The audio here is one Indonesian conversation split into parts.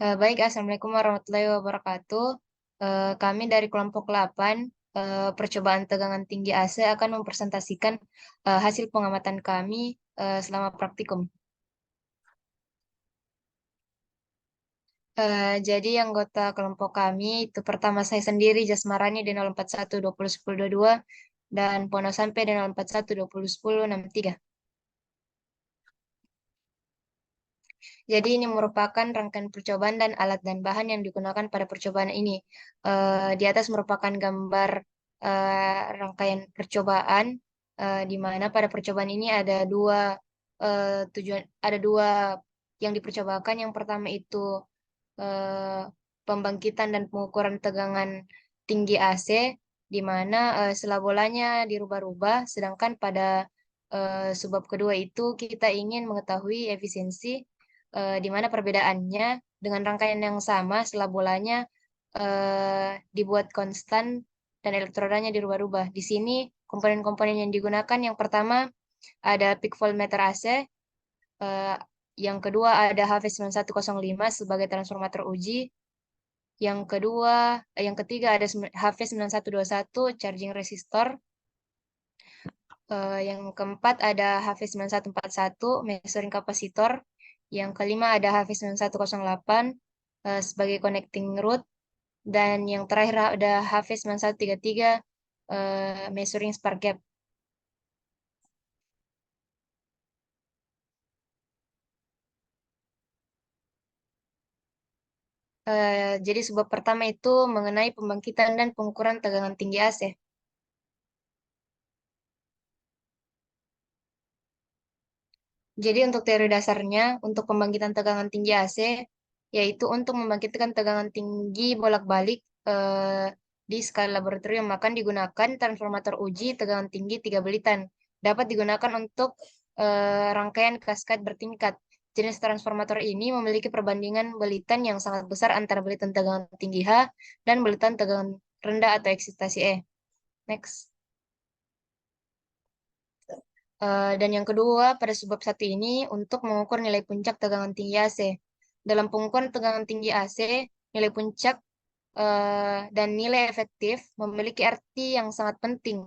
Baik, Assalamualaikum warahmatullahi wabarakatuh. Kami dari kelompok 8, percobaan tegangan tinggi AC akan mempresentasikan hasil pengamatan kami selama praktikum. Jadi anggota kelompok kami itu pertama saya sendiri Jasmarani di 041 20 10 22 dan Pono Sampai di 041 20 10 63. Jadi ini merupakan rangkaian percobaan dan alat dan bahan yang digunakan pada percobaan ini. Di atas merupakan gambar rangkaian percobaan, di mana pada percobaan ini ada tujuan, ada dua yang dipercobakan. Yang pertama itu eh, pembangkitan dan pengukuran tegangan tinggi AC, di mana sela bolanya dirubah-rubah, sedangkan pada sebab kedua itu kita ingin mengetahui efisiensi, di mana perbedaannya dengan rangkaian yang sama, sela bolanya dibuat konstan dan elektrodanya dirubah-rubah. Di sini komponen-komponen yang digunakan yang pertama ada peak voltmeter AC, eh, yang kedua ada HV9105 sebagai transformator uji, yang ketiga ada HV9121 charging resistor, yang keempat ada HV9141 measuring kapasitor, yang kelima ada HV9108 sebagai connecting rod, dan yang terakhir ada HV9133 measuring spark gap. Jadi sebab pertama itu mengenai pembangkitan dan pengukuran tegangan tinggi AC. Jadi untuk teori dasarnya, untuk pembangkitan tegangan tinggi AC, yaitu untuk membangkitkan tegangan tinggi bolak-balik di skala laboratorium, maka digunakan transformator uji tegangan tinggi 3 belitan. Dapat digunakan untuk rangkaian kaskad bertingkat. Jenis transformator ini memiliki perbandingan belitan yang sangat besar antara belitan tegangan tinggi H dan belitan tegangan rendah atau eksitasi E. Next. Dan yang kedua, pada sebab satu ini untuk mengukur nilai puncak tegangan tinggi AC. Dalam pengukuran tegangan tinggi AC, nilai puncak dan nilai efektif memiliki arti yang sangat penting.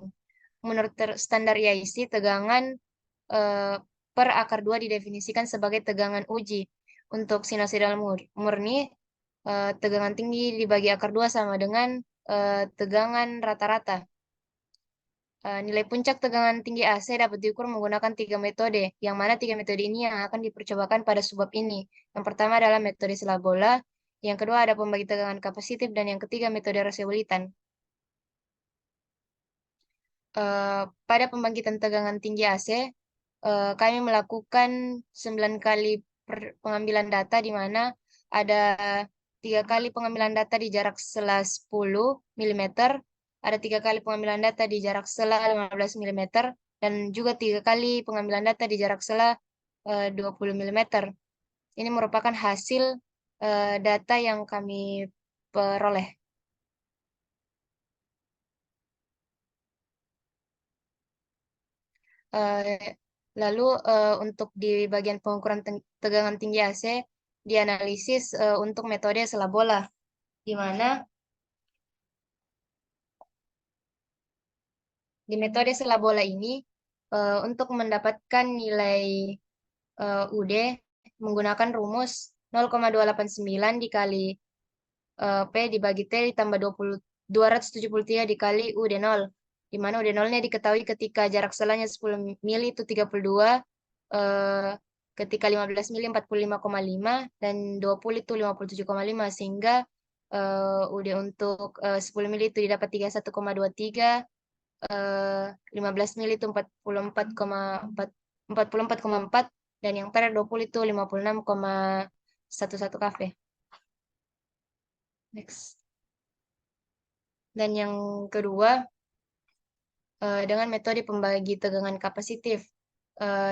Menurut standar IIC, tegangan eh, per akar 2 didefinisikan sebagai tegangan uji. Untuk sinusoidal murni, tegangan tinggi dibagi akar 2 sama dengan tegangan rata-rata. Nilai puncak tegangan tinggi AC dapat diukur menggunakan 3 metode, yang mana 3 metode ini yang akan dipercobakan pada subbab ini. Yang pertama adalah metode sela bola, yang kedua ada pembagi tegangan kapasitif, dan yang ketiga metode rasio Bulitan. Pada pembangkitan tegangan tinggi AC, kami melakukan 9 kali pengambilan data, di mana ada 3 kali pengambilan data di jarak sela 10 mm, ada 3 kali pengambilan data di jarak sela 15 mm, dan juga 3 kali pengambilan data di jarak sela 20 mm. Ini merupakan hasil data yang kami peroleh. Eh, Lalu untuk di bagian pengukuran tegangan tinggi AC dianalisis untuk metode sela bola, di mana di metode sela bola ini untuk mendapatkan nilai UD menggunakan rumus 0,289 dikali P dibagi T ditambah 273 dikali UD0, di mana UD0-nya diketahui ketika jarak selanya 10 mili itu 32, eh, ketika 15 mili 45,5, dan 20 itu 57,5, sehingga UD untuk 10 mili itu didapat 31,23, 15 mili itu 44,4, dan yang per 20 itu 56,11 kV. Next. Dan yang kedua, dengan metode pembagi tegangan kapasitif.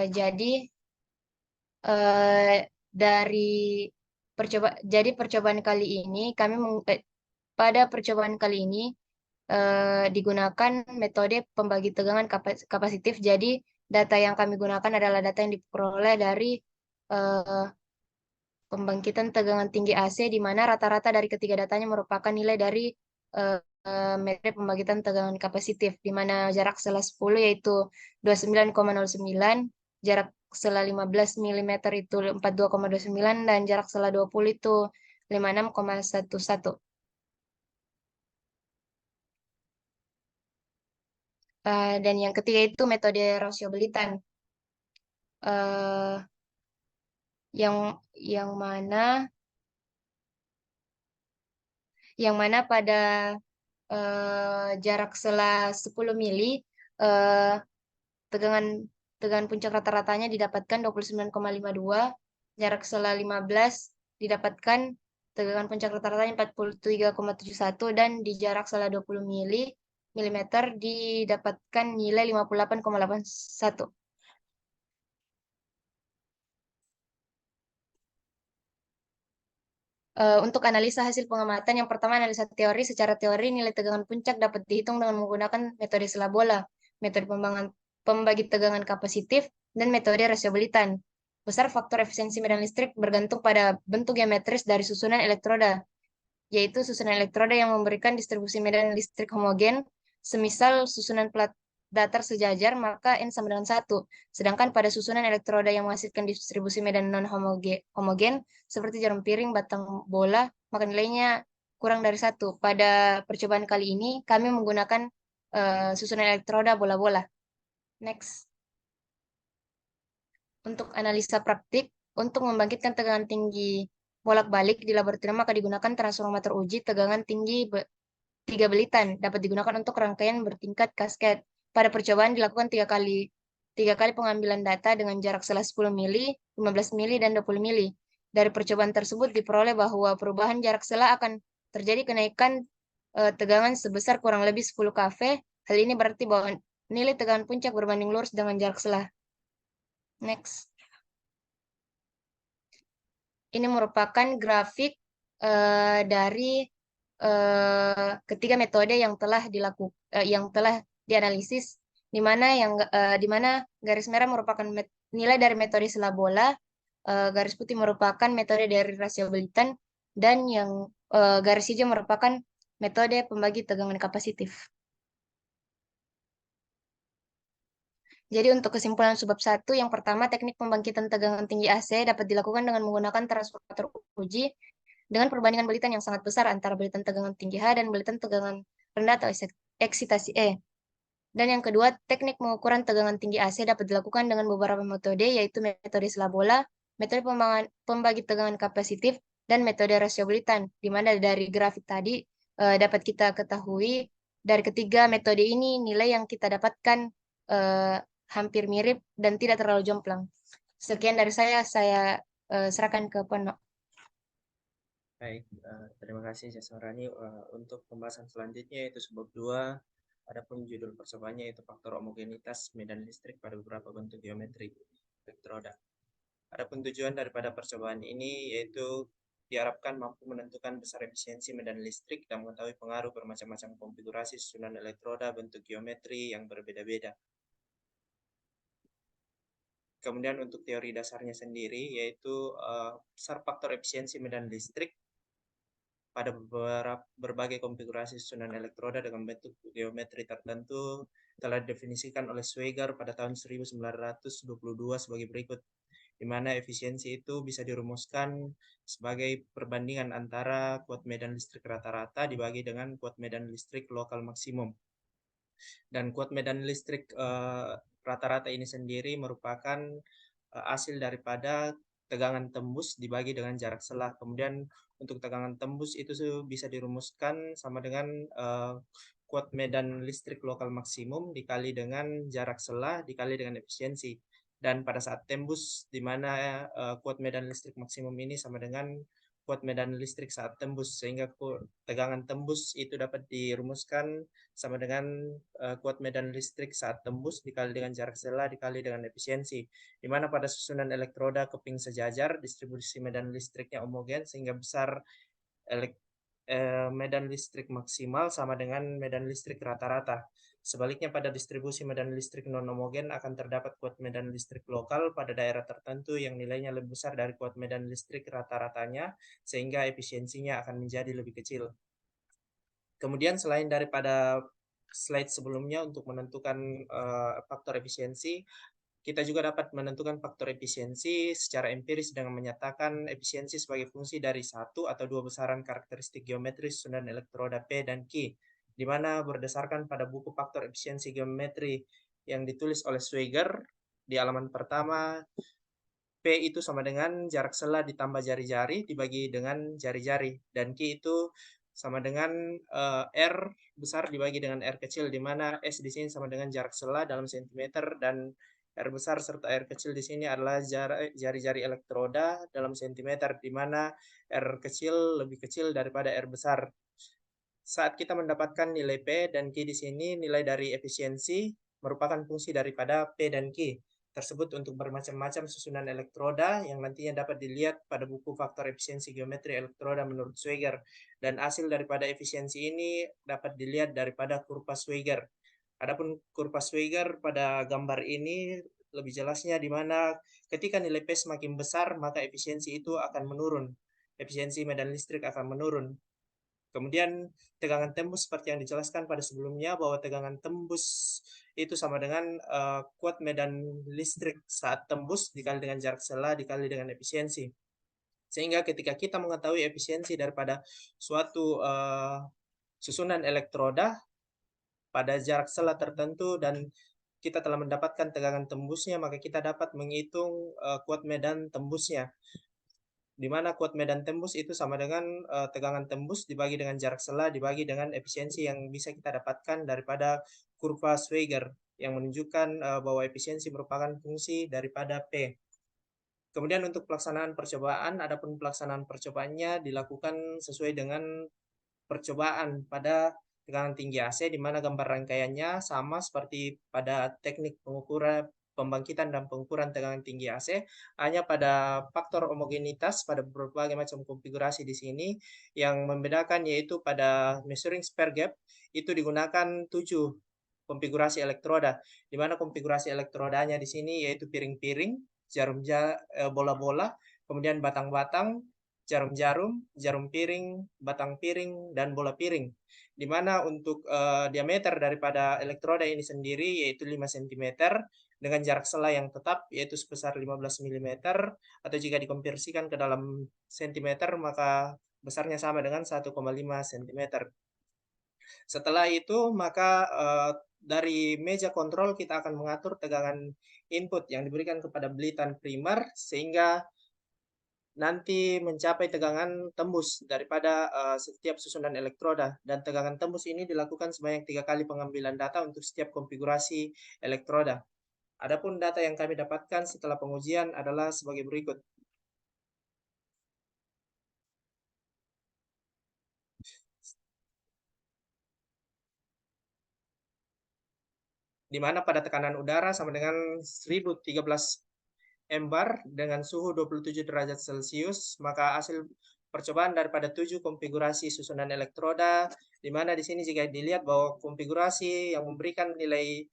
Jadi eh, dari percobaan kali ini pada percobaan kali ini digunakan metode pembagi tegangan kapasitif. Jadi data yang kami gunakan adalah data yang diperoleh dari eh, pembangkitan tegangan tinggi AC, di mana rata-rata dari ketiga datanya merupakan nilai dari metode pembangkitan tegangan kapasitif, di mana jarak sela 10 yaitu 29,09, jarak sela 15 mm itu 42,29, dan jarak sela 20 itu 56,11. Dan yang ketiga itu metode rasio Belitan. Eh, yang mana pada jarak sela 10 mili, eh, tegangan tegangan puncak rata-ratanya didapatkan 29,52, jarak sela 15 didapatkan tegangan puncak rata-ratanya 43,71, dan di jarak sela 20 milimeter didapatkan nilai 58,81. Untuk analisa hasil pengamatan, yang pertama analisa teori. Secara teori, nilai tegangan puncak dapat dihitung dengan menggunakan metode sela bola, metode pembagi tegangan kapasitif, dan metode rasio Belitan. Besar faktor efisiensi medan listrik bergantung pada bentuk geometris dari susunan elektroda, yaitu susunan elektroda yang memberikan distribusi medan listrik homogen. Semisal susunan plat datar sejajar, maka N sama dengan 1. Sedangkan pada susunan elektroda yang menghasilkan distribusi medan non-homogen, seperti jarum piring, batang bola, maka nilainya kurang dari 1. Pada percobaan kali ini, kami menggunakan susunan elektroda bola-bola. Next. Untuk analisa praktik, untuk membangkitkan tegangan tinggi bolak-balik di laboratorium, maka digunakan transformator uji tegangan tinggi 3 belitan. Dapat digunakan untuk rangkaian bertingkat kasket. Pada percobaan dilakukan 3 kali pengambilan data dengan jarak sela 10 mili, 15 mili, dan 20 mili. Dari percobaan tersebut diperoleh bahwa perubahan jarak sela akan terjadi kenaikan tegangan sebesar kurang lebih 10 kV. Hal ini berarti bahwa nilai tegangan puncak berbanding lurus dengan jarak sela. Next. Ini merupakan grafik dari ketiga metode yang telah yang telah dianalisis, di mana garis merah merupakan nilai dari metode sela bola, garis putih merupakan metode dari rasio Belitan, dan yang garis hijau merupakan metode pembagi tegangan kapasitif. Jadi untuk kesimpulan subbab 1, yang pertama, teknik pembangkitan tegangan tinggi AC dapat dilakukan dengan menggunakan transformator uji dengan perbandingan belitan yang sangat besar antara belitan tegangan tinggi H dan belitan tegangan rendah atau eksitasi E. Dan yang kedua, teknik pengukuran tegangan tinggi AC dapat dilakukan dengan beberapa metode, yaitu metode sela bola, metode pembagi tegangan kapasitif, dan metode rasio belitan, di mana dari grafik tadi dapat kita ketahui dari ketiga metode ini nilai yang kita dapatkan eh, hampir mirip dan tidak terlalu jomplang. Sekian dari saya serahkan ke Pono. Baik, terima kasih Jaswarani. Untuk pembahasan selanjutnya yaitu sebab 2, adapun judul percobaannya yaitu faktor homogenitas medan listrik pada beberapa bentuk geometri elektroda. Adapun tujuan daripada percobaan ini yaitu diharapkan mampu menentukan besar efisiensi medan listrik dan mengetahui pengaruh bermacam-macam konfigurasi susunan elektroda bentuk geometri yang berbeda-beda. Kemudian untuk teori dasarnya sendiri yaitu besar faktor efisiensi medan listrik pada berbagai konfigurasi susunan elektroda dengan bentuk geometri tertentu telah didefinisikan oleh Schweger pada tahun 1922 sebagai berikut, di mana efisiensi itu bisa dirumuskan sebagai perbandingan antara kuat medan listrik rata-rata dibagi dengan kuat medan listrik lokal maksimum. Dan kuat medan listrik rata-rata ini sendiri merupakan hasil daripada tegangan tembus dibagi dengan jarak sela. Kemudian untuk tegangan tembus itu bisa dirumuskan sama dengan kuat medan listrik lokal maksimum dikali dengan jarak sela dikali dengan efisiensi. Dan pada saat tembus, di mana kuat medan listrik maksimum ini sama dengan kuat medan listrik saat tembus, sehingga tegangan tembus itu dapat dirumuskan sama dengan kuat medan listrik saat tembus dikali dengan jarak sela dikali dengan efisiensi, di mana pada susunan elektroda keping sejajar distribusi medan listriknya homogen sehingga besar medan listrik maksimal sama dengan medan listrik rata-rata. Sebaliknya pada distribusi medan listrik non-homogen akan terdapat kuat medan listrik lokal pada daerah tertentu yang nilainya lebih besar dari kuat medan listrik rata-ratanya, sehingga efisiensinya akan menjadi lebih kecil. Kemudian selain daripada slide sebelumnya untuk menentukan faktor efisiensi, kita juga dapat menentukan faktor efisiensi secara empiris dengan menyatakan efisiensi sebagai fungsi dari satu atau dua besaran karakteristik geometris susunan elektroda P dan Q, di mana berdasarkan pada buku faktor efisiensi geometri yang ditulis oleh Schweger di halaman pertama, P itu sama dengan jarak sela ditambah jari-jari dibagi dengan jari-jari, dan Q itu sama dengan R besar dibagi dengan R kecil, di mana S di sini sama dengan jarak sela dalam sentimeter, dan R besar serta R kecil di sini adalah jari-jari elektroda dalam sentimeter, di mana R kecil lebih kecil daripada R besar. Saat kita mendapatkan nilai P dan Q di sini, nilai dari efisiensi merupakan fungsi daripada P dan Q tersebut untuk bermacam-macam susunan elektroda yang nantinya dapat dilihat pada buku faktor efisiensi geometri elektroda menurut Schweger. Dan hasil daripada efisiensi ini dapat dilihat daripada kurva Schweger. Adapun kurva Schweger pada gambar ini lebih jelasnya di mana ketika nilai P semakin besar maka efisiensi itu akan menurun. Efisiensi medan listrik akan menurun. Kemudian tegangan tembus seperti yang dijelaskan pada sebelumnya bahwa tegangan tembus itu sama dengan kuat medan listrik saat tembus dikali dengan jarak sela dikali dengan efisiensi. Sehingga ketika kita mengetahui efisiensi daripada suatu susunan elektroda pada jarak sela tertentu dan kita telah mendapatkan tegangan tembusnya, maka kita dapat menghitung kuat medan tembusnya, di mana kuat medan tembus itu sama dengan tegangan tembus dibagi dengan jarak sela dibagi dengan efisiensi yang bisa kita dapatkan daripada kurva Schweger yang menunjukkan bahwa efisiensi merupakan fungsi daripada P. Kemudian untuk pelaksanaan percobaan, adapun pelaksanaan percobaannya dilakukan sesuai dengan percobaan pada tekanan tinggi AC, di mana gambar rangkaiannya sama seperti pada teknik pengukuran pembangkitan dan pengukuran tegangan tinggi AC, hanya pada faktor homogenitas pada berbagai macam konfigurasi di sini yang membedakan, yaitu pada measuring spare gap itu digunakan 7 konfigurasi elektroda, di mana konfigurasi elektrodanya di sini yaitu piring-piring, bola-bola, kemudian batang-batang, jarum-jarum, jarum piring, batang piring, dan bola piring. Di mana untuk diameter daripada elektroda ini sendiri yaitu 5 cm dengan jarak sela yang tetap yaitu sebesar 15 mm, atau jika dikonversikan ke dalam cm maka besarnya sama dengan 1,5 cm. Setelah itu maka dari meja kontrol kita akan mengatur tegangan input yang diberikan kepada belitan primer sehingga nanti mencapai tegangan tembus daripada setiap susunan elektroda, dan tegangan tembus ini dilakukan sebanyak 3 kali pengambilan data untuk setiap konfigurasi elektroda. Adapun data yang kami dapatkan setelah pengujian adalah sebagai berikut. Di mana pada tekanan udara sama dengan 1013 MBAR dengan suhu 27 derajat Celcius, maka hasil percobaan daripada 7 konfigurasi susunan elektroda, di mana di sini jika dilihat bahwa konfigurasi yang memberikan nilai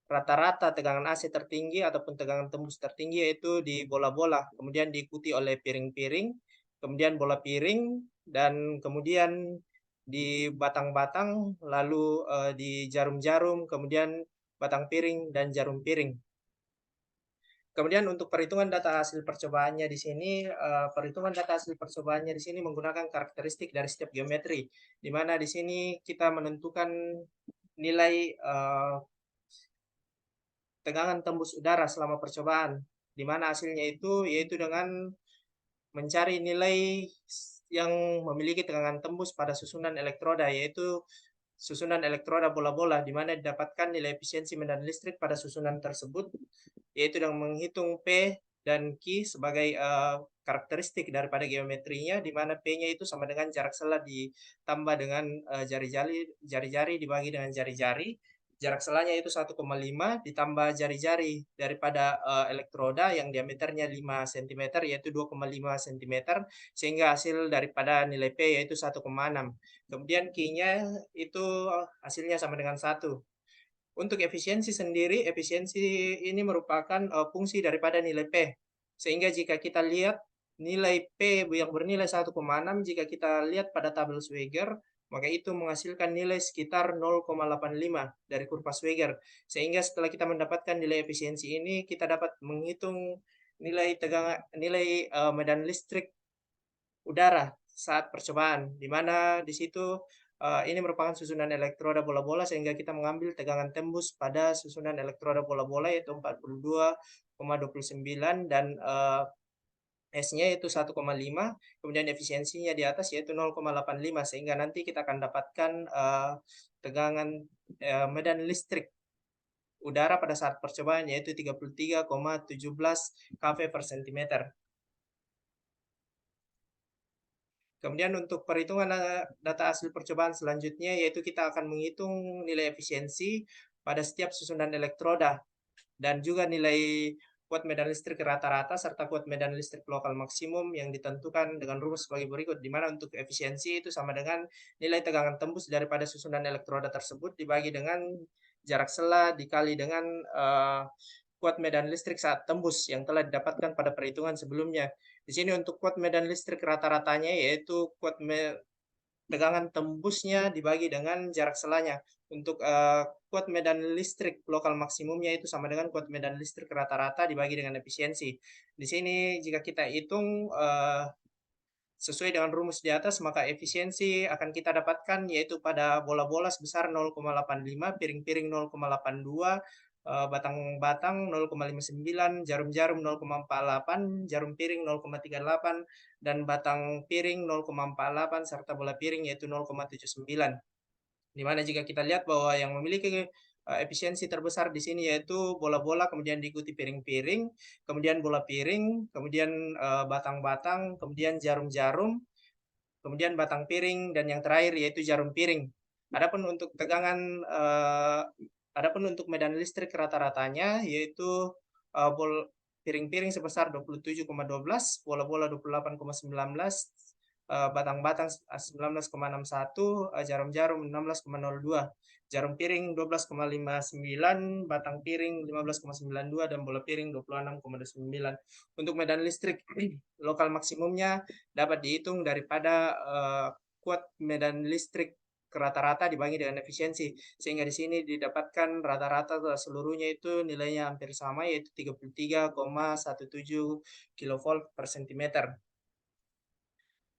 rata-rata tegangan AC tertinggi ataupun tegangan tembus tertinggi yaitu di bola-bola, kemudian diikuti oleh piring-piring, kemudian bola piring, dan kemudian di batang-batang, lalu di jarum-jarum, kemudian batang piring dan jarum piring. Kemudian untuk perhitungan data hasil percobaannya di sini, perhitungan data hasil percobaannya di sini menggunakan karakteristik dari setiap geometri, di mana di sini kita menentukan nilai tegangan tembus udara selama percobaan, di mana hasilnya itu yaitu dengan mencari nilai yang memiliki tegangan tembus pada susunan elektroda, yaitu susunan elektroda bola-bola, di mana didapatkan nilai efisiensi medan listrik pada susunan tersebut, yaitu dengan menghitung P dan Q sebagai karakteristik daripada geometrinya, di mana P-nya itu sama dengan jarak sela ditambah dengan jari-jari dibagi dengan jari-jari. Jarak selanya itu 1,5 ditambah jari-jari daripada elektroda yang diameternya 5 cm yaitu 2,5 cm, sehingga hasil daripada nilai P yaitu 1,6. Kemudian Q-nya itu hasilnya sama dengan 1. Untuk efisiensi sendiri, efisiensi ini merupakan fungsi daripada nilai P. Sehingga jika kita lihat nilai P yang bernilai 1,6, jika kita lihat pada tabel Schwager, maka itu menghasilkan nilai sekitar 0,85 dari kurva Schwager. Sehingga setelah kita mendapatkan nilai efisiensi ini, kita dapat menghitung nilai medan listrik udara saat percobaan, di mana di situ ini merupakan susunan elektroda bola-bola sehingga kita mengambil tegangan tembus pada susunan elektroda bola-bola yaitu 42,29 dan S-nya yaitu 1,5, kemudian efisiensinya di atas yaitu 0,85 sehingga nanti kita akan dapatkan tegangan medan listrik udara pada saat percobaan yaitu 33,17 kV per cm. Kemudian untuk perhitungan data hasil percobaan selanjutnya yaitu kita akan menghitung nilai efisiensi pada setiap susunan elektroda dan juga nilai kuat medan listrik rata-rata serta kuat medan listrik lokal maksimum yang ditentukan dengan rumus sebagai berikut, di mana untuk efisiensi itu sama dengan nilai tegangan tembus daripada susunan elektroda tersebut dibagi dengan jarak sela dikali dengan kuat medan listrik saat tembus yang telah didapatkan pada perhitungan sebelumnya. Di sini untuk kuat medan listrik rata-ratanya yaitu tegangan tembusnya dibagi dengan jarak selanya. Untuk kuat medan listrik lokal maksimumnya itu sama dengan kuat medan listrik rata-rata dibagi dengan efisiensi. Di sini jika kita hitung sesuai dengan rumus di atas, maka efisiensi akan kita dapatkan yaitu pada bola-bola sebesar 0,85, piring-piring 0,82, batang-batang 0,59, jarum-jarum 0,48, jarum piring 0,38, dan batang piring 0,48, serta bola piring yaitu 0,79. Di mana jika kita lihat bahwa yang memiliki efisiensi terbesar di sini yaitu bola-bola, kemudian diikuti piring-piring, kemudian bola piring, kemudian batang-batang, kemudian jarum-jarum, kemudian batang piring, dan yang terakhir yaitu jarum piring. Adapun untuk adapun untuk medan listrik rata-ratanya yaitu piring-piring sebesar 27,12, bola-bola 28,19, batang-batang 19,61, jarum-jarum 16,02, jarum piring 12,59, batang piring 15,92, dan bola piring 26,29. Untuk medan listrik lokal maksimumnya dapat dihitung daripada kuat medan listrik rata-rata dibagi dengan efisiensi, sehingga di sini didapatkan rata-rata seluruhnya itu nilainya hampir sama yaitu 33,17 kV per cm.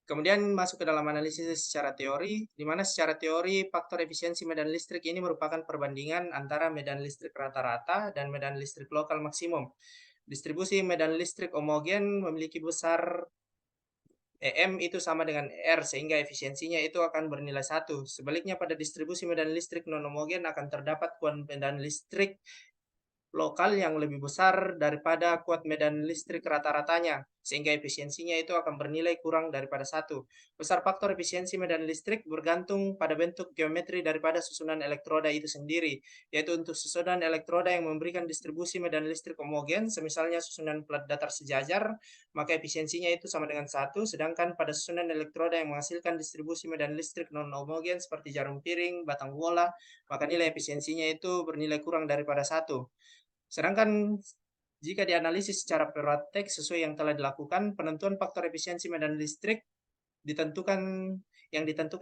Kemudian masuk ke dalam analisis secara teori, di mana secara teori faktor efisiensi medan listrik ini merupakan perbandingan antara medan listrik rata-rata dan medan listrik lokal maksimum. Distribusi medan listrik homogen memiliki besar EM itu sama dengan R sehingga efisiensinya itu akan bernilai 1. Sebaliknya pada distribusi medan listrik non-homogen akan terdapat kuat medan listrik lokal yang lebih besar daripada kuat medan listrik rata-ratanya, sehingga efisiensinya itu akan bernilai kurang daripada 1. Besar faktor efisiensi medan listrik bergantung pada bentuk geometri daripada susunan elektroda itu sendiri, yaitu untuk susunan elektroda yang memberikan distribusi medan listrik homogen, semisalnya susunan plat datar sejajar, maka efisiensinya itu sama dengan 1, sedangkan pada susunan elektroda yang menghasilkan distribusi medan listrik non-homogen seperti jarum piring, batang bola, maka nilai efisiensinya itu bernilai kurang daripada 1. Sedangkan jika dianalisis secara praktek sesuai yang telah dilakukan, penentuan faktor efisiensi medan listrik ditentukan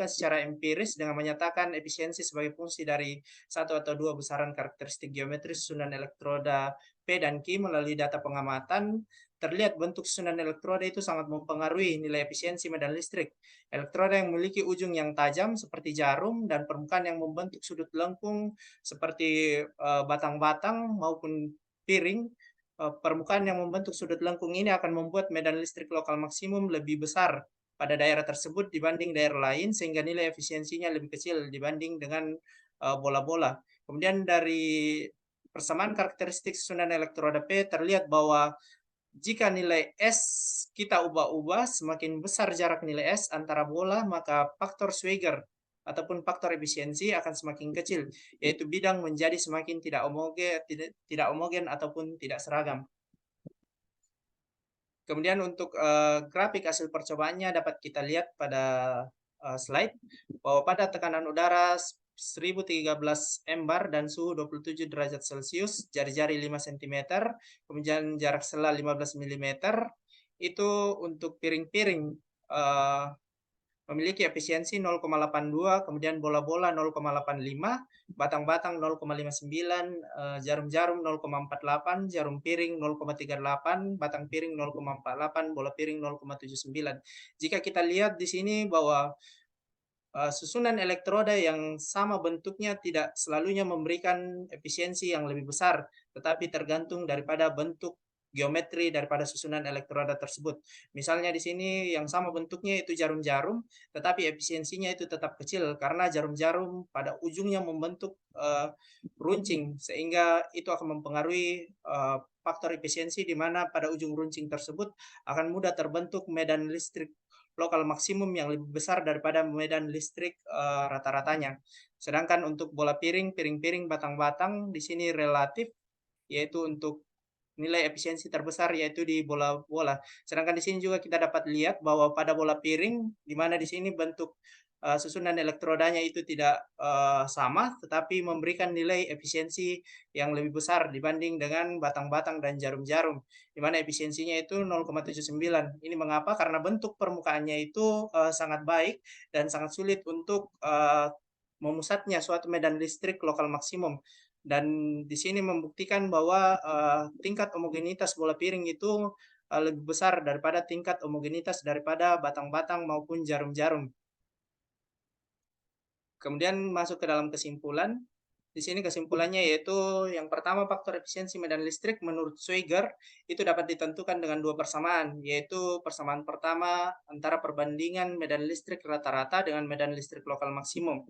secara empiris dengan menyatakan efisiensi sebagai fungsi dari satu atau dua besaran karakteristik geometris susunan elektroda P dan Q melalui data pengamatan. Terlihat bentuk susunan elektroda itu sangat mempengaruhi nilai efisiensi medan listrik. Elektroda yang memiliki ujung yang tajam seperti jarum dan permukaan yang membentuk sudut lengkung seperti batang-batang maupun piring, permukaan yang membentuk sudut lengkung ini akan membuat medan listrik lokal maksimum lebih besar pada daerah tersebut dibanding daerah lain sehingga nilai efisiensinya lebih kecil dibanding dengan bola-bola. Kemudian dari persamaan karakteristik susunan elektroda P terlihat bahwa jika nilai S kita ubah-ubah, semakin besar jarak nilai S antara bola, maka faktor Schwager ataupun faktor efisiensi akan semakin kecil, yaitu bidang menjadi semakin tidak homogen ataupun tidak seragam. Kemudian untuk grafik hasil percobaannya dapat kita lihat pada slide bahwa pada tekanan udara 1013 embar dan suhu 27 derajat Celcius, jari-jari 5 cm, kemudian jarak sela 15 mm. Itu untuk piring-piring memiliki efisiensi 0,82, kemudian bola-bola 0,85, batang-batang 0,59, jarum-jarum 0,48, jarum piring 0,38, batang piring 0,48, bola piring 0,79. Jika kita lihat di sini bahwa susunan elektroda yang sama bentuknya tidak selalunya memberikan efisiensi yang lebih besar, tetapi tergantung daripada bentuk geometri daripada susunan elektroda tersebut. Misalnya di sini yang sama bentuknya itu jarum-jarum, tetapi efisiensinya itu tetap kecil karena jarum-jarum pada ujungnya membentuk runcing, sehingga itu akan mempengaruhi faktor efisiensi di mana pada ujung runcing tersebut akan mudah terbentuk medan listrik lokal maksimum yang lebih besar daripada medan listrik rata-ratanya. Sedangkan untuk bola piring, piring-piring, batang-batang di sini relatif, yaitu untuk nilai efisiensi terbesar yaitu di bola-bola. Sedangkan di sini juga kita dapat lihat bahwa pada bola piring, di mana di sini bentuk susunan elektrodanya itu tidak sama, tetapi memberikan nilai efisiensi yang lebih besar dibanding dengan batang-batang dan jarum-jarum, di mana efisiensinya itu 0,79. Ini mengapa? Karena bentuk permukaannya itu sangat baik dan sangat sulit untuk memusatnya suatu medan listrik lokal maksimum. Dan di sini membuktikan bahwa tingkat homogenitas bola piring itu lebih besar daripada tingkat homogenitas daripada batang-batang maupun jarum-jarum. Kemudian masuk ke dalam kesimpulan. Di sini kesimpulannya yaitu yang pertama, faktor efisiensi medan listrik menurut Schweiger itu dapat ditentukan dengan dua persamaan, yaitu persamaan pertama antara perbandingan medan listrik rata-rata dengan medan listrik lokal maksimum.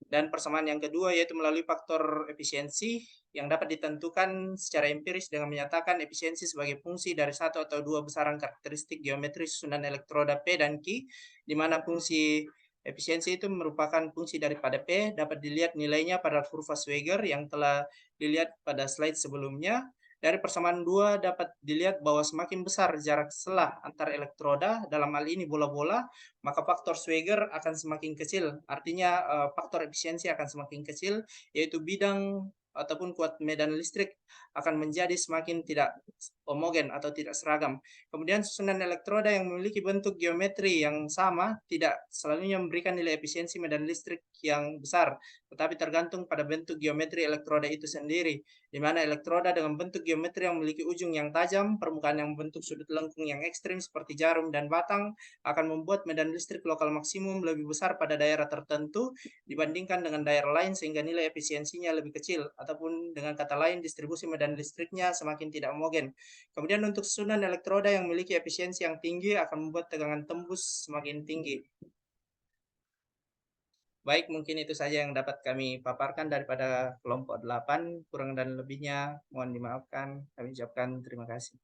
Dan persamaan yang kedua yaitu melalui faktor efisiensi yang dapat ditentukan secara empiris dengan menyatakan efisiensi sebagai fungsi dari satu atau dua besaran karakteristik geometri susunan elektroda P dan Q, di mana fungsi efisiensi itu merupakan fungsi daripada P, dapat dilihat nilainya pada kurva Schweiger yang telah dilihat pada slide sebelumnya. Dari persamaan dua dapat dilihat bahwa semakin besar jarak selah antar elektroda, dalam hal ini bola-bola, maka faktor Schweiger akan semakin kecil. Artinya faktor efisiensi akan semakin kecil, yaitu bidang ataupun kuat medan listrik akan menjadi semakin tidak homogen atau tidak seragam. Kemudian susunan elektroda yang memiliki bentuk geometri yang sama tidak selalunya memberikan nilai efisiensi medan listrik yang besar, tetapi tergantung pada bentuk geometri elektroda itu sendiri, di mana elektroda dengan bentuk geometri yang memiliki ujung yang tajam, permukaan yang membentuk sudut lengkung yang ekstrim seperti jarum dan batang, akan membuat medan listrik lokal maksimum lebih besar pada daerah tertentu dibandingkan dengan daerah lain, sehingga nilai efisiensinya lebih kecil, ataupun dengan kata lain distribusi medan listriknya semakin tidak homogen. Kemudian untuk susunan elektroda yang memiliki efisiensi yang tinggi akan membuat tegangan tembus semakin tinggi. Baik, mungkin itu saja yang dapat kami paparkan daripada kelompok 8. Kurang dan lebihnya mohon dimaafkan. Kami ucapkan terima kasih.